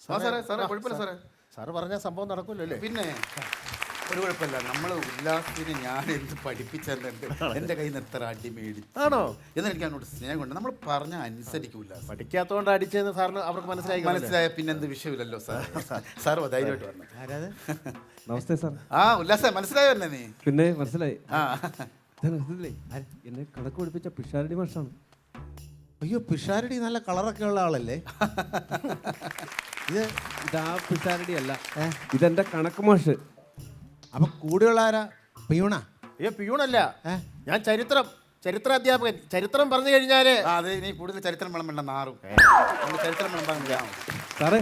സാറേ കുഴപ്പമില്ല സാറേ. സാറ് പറഞ്ഞ സംഭവം നടക്കുമല്ലോ അല്ലേ? പിന്നെ ഒരു കുഴപ്പമില്ല. നമ്മൾ ഉല്ലാസിനെ ഞാൻ എന്ത് പഠിപ്പിച്ചെന്നുണ്ട്. എൻ്റെ കയ്യിൽ നിന്ന് എത്ര അടി മേടിച്ചു ആണോ? എന്നാൽ എനിക്ക് അതിനോട് സ്നേഹമുണ്ട്. നമ്മൾ പറഞ്ഞ അനുസരിക്കൂല. പഠിക്കാത്തതുകൊണ്ട് അടിച്ചെന്ന് സാറിന് അവർക്ക് മനസ്സിലായ പിന്നെ എന്ത് വിഷയമില്ലല്ലോ സാർ. സാർ ധൈര്യമായിട്ട് പറഞ്ഞു. നമസ്തേ സാർ. ഉല്ലാസ മനസ്സിലായോ തന്നെ നീ? പിന്നെ മനസ്സിലായി. ആ എന്നെ കണക്ക് പഠിപ്പിച്ച പിഷാരടി മാഷാണ്. അയ്യോ, പിഷാരടി നല്ല കളറൊക്കെ ഉള്ള ആളല്ലേ? ഇതാ പിഷാരടി അല്ല, ഇതെന്റെ കണക്ക് മാഷ്. അപ്പൊ കൂടെയുള്ള ആരാ? പിയൂണാ? അയ്യോ, പിയൂണല്ല, ഞാൻ ചരിത്ര അധ്യാപകൻ. ചരിത്രം പറഞ്ഞു കഴിഞ്ഞാല് അത് നീ കൂടുതൽ ചരിത്രം വിളമ്പണ്ട, നാറും. ചരിത്രം വിളമ്പാൻ സാറേ,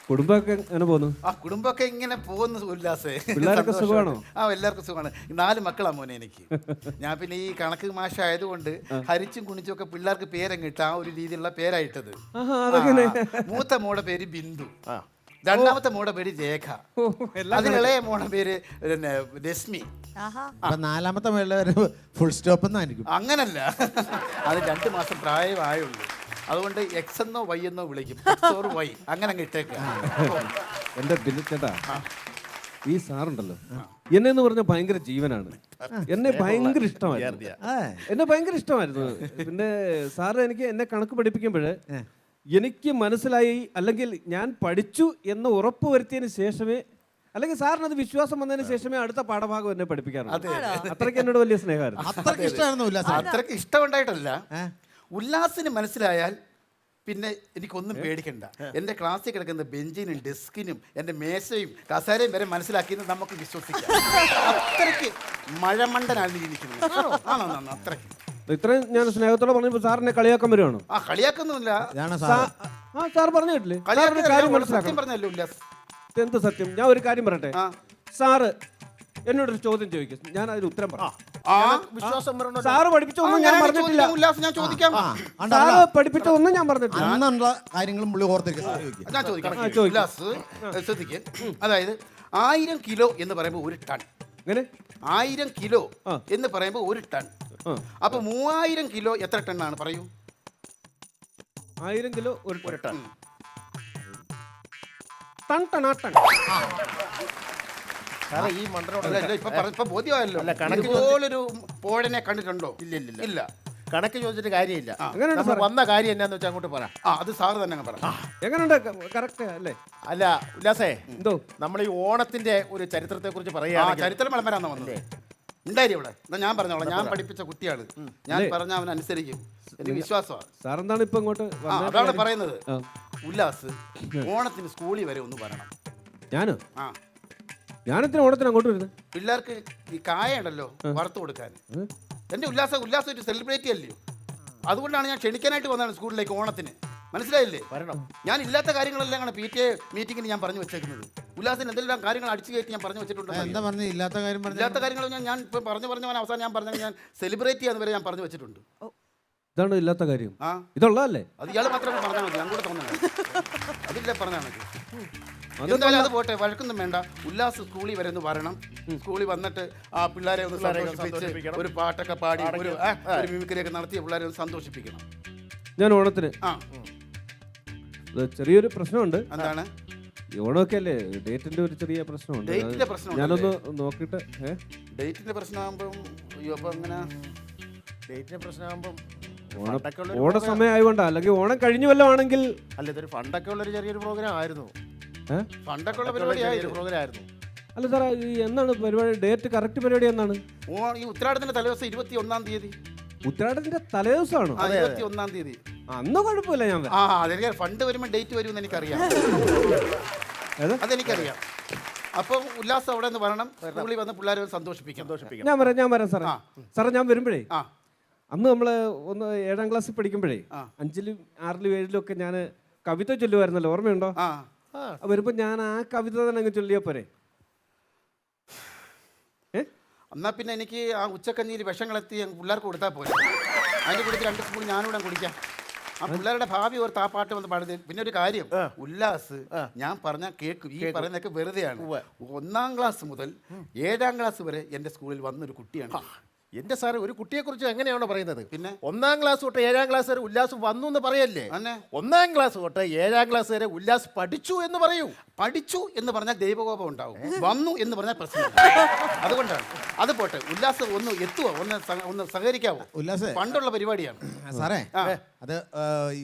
കുടുംബമൊക്കെ എങ്ങനെ പോകുന്നു? കുടുംബമൊക്കെ ഇങ്ങനെ പോകുന്നു ഉല്ലാസേ. പിള്ളേരൊക്കെ സുഖമാണോ? എല്ലാവർക്കും സുഖമാണ്. 4 മക്കളാ മോനെ എനിക്ക്. ഞാൻ പിന്നെ ഈ കണക്ക് മാഷായതുകൊണ്ട് ഹരിച്ചും കുണിച്ചും ഒക്കെ പിള്ളേർക്ക് പേരങ്ങ് ഇട്ട ആ ഒരു രീതിയിലുള്ള പേരായിട്ടത്. മൂത്ത മോടെ പേര് ബിന്ദു, രണ്ടാമത്തെ മോടെ പേര് രേഖ, അതിനിളയ മോടെ പേര് രശ്മി, നാലാമത്തെ മേളിൽ ഫുൾ സ്റ്റോപ്പ് എന്നായിരിക്കും. അങ്ങനല്ല, അത് 2 മാസം പ്രായമായുള്ളൂ. അതുകൊണ്ട് എക്സ് എന്നോ വൈ എന്നോ വിളിക്കും. വൈ അങ്ങനെ അങ്ങ് ഇട്ടേക്ക. എന്റെ ബില്ലിച്ചേട്ടാ, ഈ സാറുണ്ടല്ലോ, എന്നെ എന്ന് പറഞ്ഞ ഭയങ്കര ജീവനാണ്. എന്നെ ഭയങ്കര ഇഷ്ടമായിരുന്നു. പിന്നെ സാറ് എന്നെ കണക്ക് പഠിപ്പിക്കുമ്പോഴേ എനിക്ക് മനസ്സിലായി, അല്ലെങ്കിൽ ഞാൻ പഠിച്ചു എന്ന് ഉറപ്പ് വരുത്തിയതിന് ശേഷമേ, അല്ലെങ്കിൽ സാറിന് അത് വിശ്വാസം വന്നതിന് ശേഷമേ അടുത്ത പാഠഭാഗം എന്നെ പഠിപ്പിക്കാറുണ്ട്. അത്രയ്ക്ക് എന്നോട് വലിയ സ്നേഹമായിരുന്നു. അത്രയ്ക്ക് ഇഷ്ടമുണ്ടായിട്ടല്ല, ഉല്ലാസിന് മനസ്സിലായാൽ പിന്നെ എനിക്കൊന്നും പേടിക്കണ്ട. എൻ്റെ ക്ലാസ്സിൽ കിടക്കുന്ന ബെഞ്ചിനും ഡെസ്കിനും എൻ്റെ മേശയും കസേരയും വരെ മനസ്സിലാക്കിയെന്ന് നമുക്ക് വിശ്വസിക്കാം. അത്രയ്ക്ക് മഴമണ്ടനാണ് ഇരിക്കുന്നത്. അത്രയ്ക്ക് ഇത്രയും ഞാൻ സ്നേഹത്തോടെ പറഞ്ഞപ്പോൾ സാറിനെ കളിയാക്കാൻ വരുവാണോ? കളിയാക്കൊന്നുമില്ല. സാർ പറഞ്ഞു കേട്ടില്ലേ? സത്യം പറഞ്ഞല്ലോ ഉല്ലാസ്. എന്ത് സത്യം? ഞാൻ ഒരു കാര്യം പറയട്ടെ. സാറ് എന്നോടൊരു ചോദ്യം ചോദിക്കും, ഞാൻ അതിന് ഉത്തരം പറയാം. സാറ് പഠിപ്പിച്ചൊന്നും ഞാൻ പറഞ്ഞിട്ടില്ല. സാറ് പഠിപ്പിച്ചൊന്നും ഞാൻ പറഞ്ഞിട്ടില്ല. കാര്യങ്ങളും പുള്ളി ശ്രദ്ധിക്ക്. അതായത് 1000 കിലോ എന്ന് പറയുമ്പോൾ 1 ടൺ. 1000 കിലോ എന്ന് പറയുമ്പോൾ 1 ടൺ. അപ്പൊ 3000 കിലോ എത്ര ടണ്ണാണ് പറയൂ? 1000 കിലോ 1 ടൺ. ടൺ ടണാ ടൺ. ഈ മന്ത്രം ഇപ്പൊ ബോധ്യമായല്ലോ. ഇതുപോലൊരു പോഴനെ കണ്ടിട്ടുണ്ടോ? ഇല്ല. കണക്ക് ചോദിച്ചിട്ട് കാര്യമില്ല. വന്ന കാര്യം എന്നാന്ന് വെച്ചാൽ അങ്ങോട്ട് പറ. അത് സാറ് തന്നെ പറ. എങ്ങനെയുണ്ട്? കറക്റ്റ് അല്ലേ? അല്ല ഉല്ലാസേ, എന്തോ നമ്മൾ ഈ ഓണത്തിന്റെ ഒരു ചരിത്രത്തെ കുറിച്ച് പറയാ. ചരിത്രം വിളമ്പരാന്നാ വന്നേ. ഉണ്ടായി ഇവിടെ. എന്നാ ഞാൻ പറഞ്ഞോളാം. ഞാൻ പഠിപ്പിച്ച കുട്ടിയാണ്. ഞാൻ പറഞ്ഞ അവൻ അനുസരിക്കും. എനിക്ക് വിശ്വാസമാണ്. സാറെന്താണ് ഇപ്പൊ ഇങ്ങോട്ട്? അതാണ് പറയുന്നത്. ഉല്ലാസ് ഓണത്തിന് സ്കൂളിൽ വരെ ഒന്ന് വരണം. ഞാനെന്തിനാ ഓണത്തിന് അങ്ങോട്ട് വരുന്നത്? പിള്ളേർക്ക് ഈ കായ ഉണ്ടല്ലോ വറുത്ത് കൊടുക്കാൻ. എൻ്റെ ഉല്ലാസം ഒരു സെലിബ്രിറ്റി അല്ലയോ, അതുകൊണ്ടാണ് ഞാൻ ക്ഷണിക്കാനായിട്ട് വന്നതാണ് സ്കൂളിലേക്ക് ഓണത്തിന്. മനസ്സിലായില്ലേ? വരണം. ഞാൻ ഇല്ലാത്ത കാര്യങ്ങളെല്ലാം ആണ് PTA മീറ്റിങ്ങിന് ഞാൻ പറഞ്ഞു വെച്ചേക്കുന്നത്. ഉല്ലാസിന് എന്തെല്ലാം കാര്യങ്ങൾ അടിച്ചു കയറ്റി ഞാൻ പറഞ്ഞു വെച്ചിട്ടുണ്ട്. ഇല്ലാത്ത കാര്യങ്ങൾ ഞാൻ ഇപ്പം പറഞ്ഞു അവസാനം ഞാൻ പറഞ്ഞത് ഞാൻ സെലിബ്രിറ്റി എന്ന് വരെ ഞാൻ പറഞ്ഞു വെച്ചിട്ടുണ്ട്. ഇതാണ് ഇല്ലാത്ത കാര്യം. ഇതുള്ളതല്ലേ? അത് ഇയാൾ മാത്രം പറഞ്ഞാൽ മതി. ഞാൻ കൂടെ തോന്നുന്നത് അതില്ല പറഞ്ഞാൽ മതി. എന്തായാലും അത് പോട്ടെ, വഴക്കൊന്നും വേണ്ട. ഉല്ലാസ് സ്കൂളിൽ വരെ ഒന്ന് വരണം. സ്കൂളിൽ വന്നിട്ട് ആ പിള്ളേരെ ഒന്ന് സന്തോഷിപ്പിച്ച് ഒരു പാട്ടൊക്കെ പാടി ഒരു മിമിക്രിയൊക്കെ നടത്തി പിള്ളേരെ ഒന്ന് സന്തോഷിപ്പിക്കണം. ഞാൻ ഓണത്തിന് ചെറിയൊരു പ്രശ്നമുണ്ട്. എന്താണ്? ഓണമൊക്കെ അല്ലേ, ഡേറ്റിന്റെ ഒരു ചെറിയ പ്രശ്നമുണ്ട്. ഞാനൊന്ന് നോക്കിട്ട്. ഡേറ്റിന്റെ പ്രശ്നമാകുമ്പോൾ ഡേറ്റിന്റെ പ്രശ്നമാകുമ്പോൾ ഓണ സമയം ആയതുകൊണ്ടാ, അല്ലെങ്കിൽ ഓണം കഴിഞ്ഞു വല്ലതും ആണെങ്കിൽ. അല്ല, ഇതൊരു ഫണ്ടൊക്കെ ഉള്ളൊരു ചെറിയൊരു പ്രോഗ്രാം ആയിരുന്നു. ഫണ്ടൊക്കെ ഉള്ള പരിപാടിയായിരുന്നു. അല്ല സാറേ, എന്നാണ് പരിപാടി? ഡേറ്റ് കറക്റ്റ് പരിപാടി എന്നാണ്? ഈ ഉത്തരാടത്തിന്റെ തലേദിവസം 21-ം തീയതി. ഉത്തരാടത്തിന്റെ തലേദിവസമാണോ? 21-ം തീയതി. അന്ന് കുഴപ്പമില്ല. ഞാൻ അതെനിക്ക് ഫണ്ട് വരുമ്പോൾ ഡേറ്റ് വരുമെന്ന് എനിക്കറിയാം. അതെനിക്കറിയാം. അപ്പം ഉല്ലാസം അവിടെ നിന്ന് വരണം. സ്കൂളിൽ വന്ന് പിള്ളേരെ സന്തോഷിപ്പിക്കാം. ഞാൻ വരാം സാറേ. സാറേ, ഞാൻ വരുമ്പോഴേ, അന്ന് നമ്മള് 7ാം ക്ലാസ്സിൽ പഠിക്കുമ്പോഴേ 5ലും 6ലും 7ലും ഒക്കെ ഞാൻ കവിത ചൊല്ലുമായിരുന്നല്ലോ, ഓർമ്മയുണ്ടോ? വരുമ്പോ ഞാൻ ആ കവിത തന്നെ അങ്ങ് ചൊല്ലിയാ പോരെ? എന്നാ പിന്നെ എനിക്ക് ആ ഉച്ചക്കഞ്ഞിയിൽ വിഷങ്ങളെത്തി പിള്ളേർക്ക് കൊടുത്താൽ പോലെ. അതിൻ്റെ കൂടെ 2 സ്പൂൺ ഞാനിവിടെ കുടിക്കാം. ആ പിള്ളേരുടെ ഭാവി ഓർത്ത് ആ പാട്ട് വന്ന് പാടുന്നത്. പിന്നെ ഒരു കാര്യം, ഉല്ലാസ് ഞാൻ പറഞ്ഞാൽ കേൾക്കും. ഈ പറയുന്നതൊക്കെ വെറുതെയാണ്. 1ാം ക്ലാസ് മുതൽ 7ാം ക്ലാസ് വരെ എൻ്റെ സ്കൂളിൽ വന്നൊരു കുട്ടിയാണ്. എന്റെ സാറേ ഒരു കുട്ടിയെ കുറിച്ച് എങ്ങനെയാണോ പറയുന്നത്? പിന്നെ? 1-ാം ക്ലാസ് തൊട്ട് 7-ാം ക്ലാസ് വരെ ഉല്ലാസ് വന്നു എന്ന് പറയല്ലേ? അന്നെ. 1-ാം ക്ലാസ് തൊട്ട് 7-ാം ക്ലാസ് വരെ ഉല്ലാസ് പഠിച്ചു എന്ന് പറയൂ. പഠിച്ചു എന്ന് പറഞ്ഞാൽ ദൈവകോപം ഉണ്ടാവും, വന്നു എന്ന് പറഞ്ഞാൽ പ്രശ്നം. അതുകൊണ്ടാണ്. അത് പോട്ടെ, ഉല്ലാസ് ഒന്ന് എത്തുവോ, ഒന്ന് സഹകരിക്കാവോ? ഉല്ലാസ് പണ്ടുള്ള പരിപാടിയാണ് സാറേ, ആ. അത്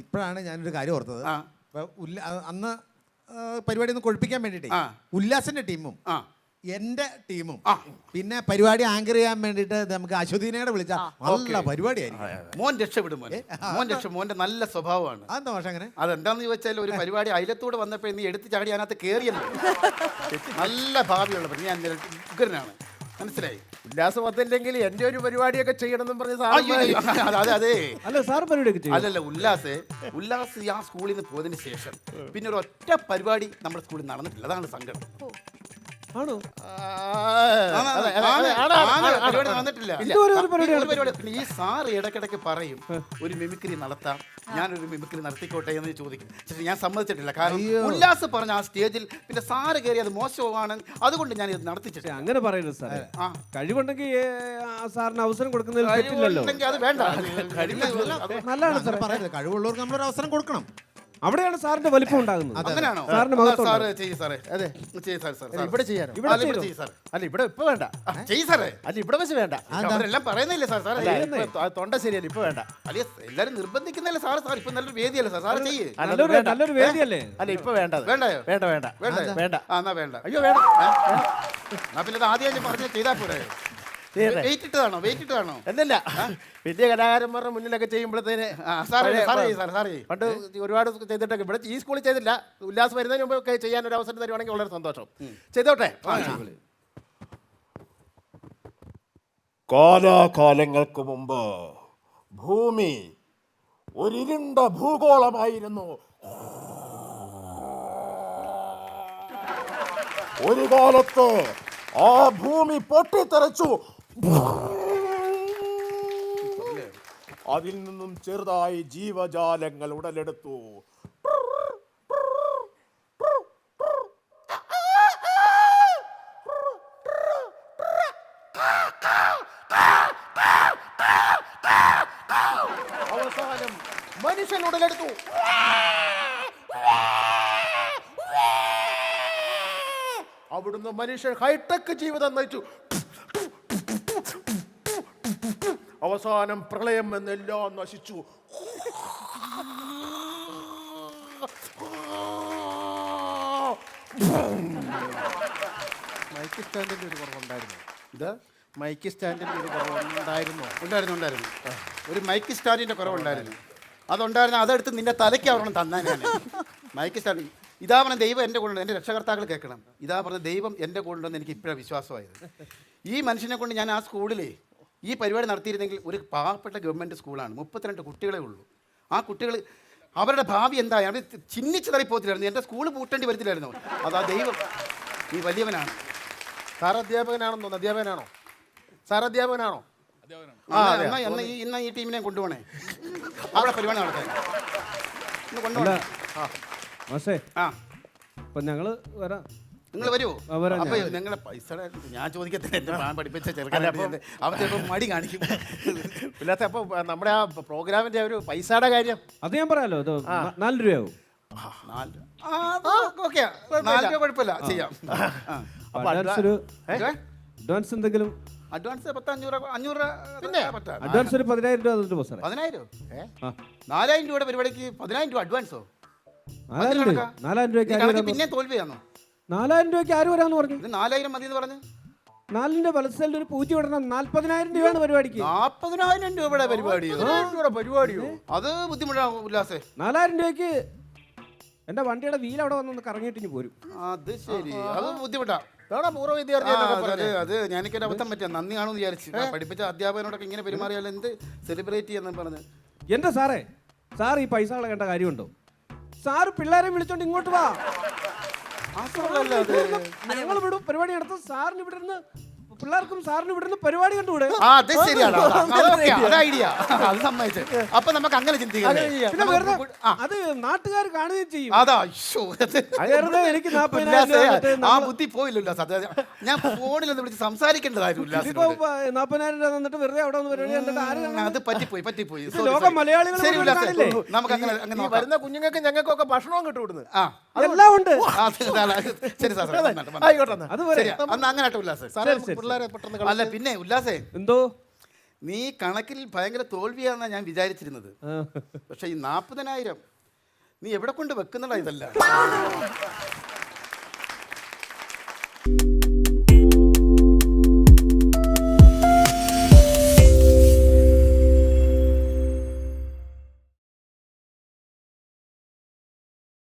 ഇപ്പോഴാണ് ഞാനൊരു കാര്യം ഓർത്തത്. ആ. അന്ന് പരിപാടി ഒന്ന് കൊഴിപ്പിക്കാൻ വേണ്ടിട്ടേ ആ. ഉല്ലാസിന്റെ ടീമും ആ എന്റെ ടീമും ആ. പിന്നെ പരിപാടി ആങ്കർ ചെയ്യാൻ വേണ്ടിട്ട് നമുക്ക് അശ്വതീനയുടെ വിളിച്ച നല്ല പരിപാടിയായിരിക്കും. മോൻ രക്ഷപ്പെടും, മോന്റെ നല്ല സ്വഭാവമാണ്. അതെന്താ പക്ഷെ അങ്ങനെ? അതെന്താന്ന് ചോദിച്ചാൽ ഒരു പരിപാടി അയലത്തൂടെ വന്നപ്പോൾ നീ എടുത്ത് ചാടി അതിനകത്ത് കയറിയല്ലോ. നല്ല ഭാവിയുള്ള ഞാൻ ഉഗ്രനാണ്, മനസ്സിലായി? ഉല്ലാസ് വന്നില്ലെങ്കിൽ എന്റെ ഒരു പരിപാടിയൊക്കെ ചെയ്യണമെന്നും പറഞ്ഞ് അയ്യോ, അതെ അല്ല സാർ പരിപാടിയൊക്കെ ചെയ്യും. അല്ലല്ല, ഉല്ലാസ് ആ സ്കൂളിൽ നിന്ന് പോയതിന് ശേഷം പിന്നെ ഒരു ഒറ്റ പരിപാടി നമ്മുടെ സ്കൂളിൽ നടന്നിട്ടില്ല. അതാണ് സങ്കടം. ആണോ? പരിപാടി നടന്നിട്ടില്ല. ഇതുവരെ ഒരു പരിപാടി ഒരു പരിപാടി. പിന്നെ ഈ സാർ ഇടയ്ക്കിടയ്ക്ക് പറയും ഒരു മിമിക്രി നടത്താം, ഞാനൊരു മിമിക്രി നടത്തിക്കോട്ടെ എന്ന് ചോദിക്കും. പക്ഷേ ഞാൻ സമ്മതിച്ചിട്ടില്ല. കാരണം ഉല്ലാസ് പറഞ്ഞ ആ സ്റ്റേജിൽ പിന്നെ സാറ് കയറി അത് മോശമാണ്, അതുകൊണ്ട് ഞാൻ ഇത് നടത്തിച്ചിട്ടില്ല. അങ്ങനെ പറയരുത് സാറേ. ആ. കഴിവുണ്ടെങ്കിൽ സാറിന് അവസരം കൊടുക്കുന്നതിൽ തെറ്റില്ലല്ലോ. ഉണ്ടെങ്കിൽ അത് വേണ്ട. നല്ലതാണ് സാറേ. പറയരുത്, കഴിവുള്ളവർക്ക് നമ്മളൊരു അവസരം കൊടുക്കണം. അവിടെയാണ് സാറിന്റെ വലിപ്പം ഉണ്ടാകുന്നത്. അങ്ങനെയാണോ? സാറിന്റെ മഹത്വം സാറ് ചെയ്യ് സാറേ. അതെ ചെയ്യ് സാർ. ഇവിടെ ചെയ്യാനോ? ഇവിടെ ചെയ്യ് സാർ. അല്ല ഇവിടെ ഇപ്പൊ വേണ്ട. ചെയ്യ് സാറേ. അല്ല ഇവിടെ വെച്ച് വേണ്ട. അവരെല്ലാം പറയുന്നില്ലേ സാർ? സാറേ ഇപ്പൊ തൊണ്ട ശരിയല്ല, ഇപ്പൊ വേണ്ട. അല്ലെ, എല്ലാരും നിർബന്ധിക്കുന്നല്ലേ സാർ? സാർ ഇപ്പൊ നല്ലൊരു വേദിയല്ലേ സാർ? സാറ് ചെയ്യ്. നല്ലൊരു വേദിയല്ലേ? അല്ല ഇപ്പൊ വേണ്ട. വേണ്ടയോ? വേണ്ട വേണ്ട വേണ്ട വേണ്ട. ആ, എന്നാ വേണ്ട. അയ്യോ വേണ്ട. എന്നാ പിന്നെ ഇത് ആദ്യം പറഞ്ഞ ചെയ്താ പോരെ? വെയിറ്റ് ഇട്ടതാണോ? എന്നല്ല, വലിയ കലാകാരന്മാരുടെ മുന്നിലൊക്കെ ചെയ്യുമ്പോഴത്തേന് പണ്ട് ഒരുപാട് ചെയ്തിട്ടൊക്കെ ഇവിടെ ഈ സ്കൂളിൽ ചെയ്തില്ല. ഉല്ലാസ് വരുന്നതിന് മുമ്പ് ഒക്കെ ചെയ്യാൻ ഒരു അവസരം തരുവാണെങ്കിൽ വളരെ സന്തോഷം. ചെയ്തോട്ടെ. കാലാകാലങ്ങൾക്ക് മുമ്പ് ഭൂമി ഒരിരുണ്ട ഭൂഗോളമായിരുന്നു. ഒരു കാലത്ത് ആ ഭൂമി പൊട്ടിത്തെറിച്ചു. അതിൽ നിന്നും ചെറുതായി ജീവജാലങ്ങൾ ഉടലെടുത്തു. അവസാനം മനുഷ്യൻ ഉടലെടുത്തു. അവിടുന്ന് മനുഷ്യൻ ഹൈടെക് ജീവിതം നയിച്ചു. അവസാനം പ്രളയം എന്നെല്ലാം നശിച്ചു. മൈക്ക് സ്റ്റാൻഡിന്റെ ഒരു കുറവുണ്ടായിരുന്നു. ഇത് മൈക്ക് സ്റ്റാൻഡിന്റെ ഒരു കുറവുണ്ടായിരുന്നു. ഉണ്ടായിരുന്നു. ഒരു മൈക്ക് സ്റ്റാൻഡിന്റെ കുറവുണ്ടായിരുന്നു. അതുണ്ടായിരുന്നു. അതെടുത്ത് നിന്റെ തലയ്ക്ക് അവരോട് തന്നാ ഞാൻ. മൈക്ക് സ്റ്റാൻഡ് ഇതാ പറഞ്ഞ ദൈവം എൻ്റെ കൂടെ, എൻ്റെ രക്ഷകർത്താക്കൾ കേൾക്കണം. ഇതാ പറഞ്ഞ ദൈവം എൻ്റെ കൂടെ ഉണ്ടെന്ന് എനിക്ക് ഇപ്പോഴാണ് വിശ്വാസമായത്. ഈ മനുഷ്യനെ കൊണ്ട് ഞാൻ ആ സ്കൂളിലേ ഈ പരിപാടി നടത്തിയിരുന്നെങ്കിൽ, ഒരു പാവപ്പെട്ട ഗവൺമെൻറ് സ്കൂളാണ്, 32 കുട്ടികളെ ഉള്ളൂ. ആ കുട്ടികൾ അവരുടെ ഭാവി എന്തായി അവർ ചിഹ്നിച്ച് തറിപ്പോത്തില്ലായിരുന്നു. എൻ്റെ സ്കൂൾ പൂട്ടേണ്ടി വരത്തില്ലായിരുന്നു. അതാ ദൈവം, നീ വലിയവനാണ്. സാർ അധ്യാപകനാണെന്നോ? അധ്യാപകനാണോ? സാർ അധ്യാപകനാണോ? ഇന്ന ഈ ടീമിനെ കൊണ്ടുപോകണേ അവിടെ പരിപാടി നടത്താൻ. ഇന്ന് കൊണ്ടുപോകണേ. മാഷേ, ആ, അപ്പൊ ഞങ്ങള് വരാം. നിങ്ങൾ വരുമോ? വരാം. അപ്പൊ നിങ്ങളുടെ പൈസ ഞാൻ ചോദിക്കത്തില്ല. എൻ്റെ ഞാൻ പഠിപ്പിച്ച ചെറുക്കൻ അവൻ ചിലപ്പോൾ മടി കാണിക്കും. ഇല്ലാത്ത അപ്പൊ നമ്മുടെ ആ പ്രോഗ്രാമിന്റെ ഒരു പൈസയുടെ കാര്യം അത് ഞാൻ പറയാലോ. ഇത് 4 രൂപയാവും. 4 രൂപ കുഴപ്പമില്ല, ചെയ്യാം. അഡ്വാൻസ് എന്തെങ്കിലും? അഡ്വാൻസ് 500 രൂപ. പിന്നെ അഡ്വാൻസ് ഒരു 10,000 രൂപ തന്നിട്ട് പോ സാറേ. 10,000? 4,000 രൂപയുടെ പരിപാടിക്ക് 10,000 രൂപ അഡ്വാൻസോ? 4,000 രൂപയ്ക്ക് പിന്നെ തോൽവിയാണോ? 4,000 രൂപയ്ക്ക് ആര് വരാന്ന് പറഞ്ഞു? ഇത് 4,000 മതി എന്ന് പറഞ്ഞു. 4-ന്റെ പലസ്ഥലത്ത് ഒരു പൂജ വിടണം. 40,000 രൂപയാണ് പരിപാടിക്ക്. 40,000 രൂപയുടെ പരിപാടിയോ? അത് ബുദ്ധിമുട്ടാണ് ഉല്ലാസേ. 4,000 രൂപയ്ക്ക് എന്റെ വണ്ടിയുടെ വീൽ അവിടെ വന്നൊന്ന് കറങ്ങിയിട്ട് പോരും. അത് ശരി, അത് ബുദ്ധിമുട്ടാ. പൂർവ്വ വിദ്യാർത്ഥി അത് ഞാനിക്കൊരു അബദ്ധം പറ്റിയ, നന്ദി കാണുമെന്ന് വിചാരിച്ചു. പഠിപ്പിച്ച അധ്യാപകനോടൊക്കെ ഇങ്ങനെ പെരുമാറിയാൽ എന്ത് സെലിബ്രേറ്റ് ചെയ്യാന്ന് പറഞ്ഞ്. എന്റെ സാറേ, സാർ ഈ പൈസ കളയേണ്ട കാര്യമുണ്ടോ? സാറ് പിള്ളേരെ വിളിച്ചോണ്ട് ഇങ്ങോട്ട് വാ. ഞങ്ങൾ വിടും പരിപാടി നടത്തും. സാറിന് ഇവിടെ ഇരുന്ന് പിള്ളേർക്കും സാറിന് ഇവിടുന്ന് പരിപാടി കണ്ടുകൂടെ? ആ അത് ശരിയാണ്. അത് ഐഡിയ, അത് സമ്മതിച്ചു. അപ്പൊ നമുക്ക് അങ്ങനെ ചിന്തിക്കാം. പിന്നെ വെറുതെ അത് നാട്ടുകാർ കാണുകയും ചെയ്യും. അതാ വെറുതെ എനിക്ക് 40,000 ആ ബുദ്ധി പോയില്ലല്ലോ സത്യം. ഞാൻ ഫോണിൽ ഒന്ന് വിളിച്ച് സംസാരിക്കേണ്ടതായിരുന്നു ഇപ്പൊ ഉല്ലാസിനോട്. 40,000 രൂപ തന്നിട്ട് വെറുതെ അവിടെ ഒന്ന് പരിപാടി കണ്ടിട്ട് ആര് കാണാൻ? അത് പറ്റിപ്പോയി. ഇത് ലോക മലയാളികൾ ശരി മുഴുവൻ ഉല്ലാസേ, കാണില്ലേ? നമുക്ക് അങ്ങനെ അങ്ങനെ ഈ നോക്കാം. വരുന്ന കുഞ്ഞുങ്ങൾക്ക് ഞങ്ങൾക്കൊക്കെ ഭക്ഷണവും കിട്ടും ഇവിടുന്ന്. ആ എല്ലാം ഉണ്ട്. ശരി സാർ, ആയിക്കോട്ടെ എന്നാ. അത് വരെ ശരി അന്ന് അങ്ങനെ ആട്ടെ ഉല്ലാസേ. സാറേ, ശരി. പിള്ളേരെ പെട്ടെന്ന് അല്ല പിന്നെ ഉല്ലാസേ, എന്തോ നീ കണക്കിൽ ഭയങ്കര തോൽവിയാണെന്നാ ഞാൻ വിചാരിച്ചിരുന്നത്. പക്ഷെ ഈ 40,000 നീ എവിടെ കൊണ്ട് വെക്കുന്നുള്ള ഇതല്ല.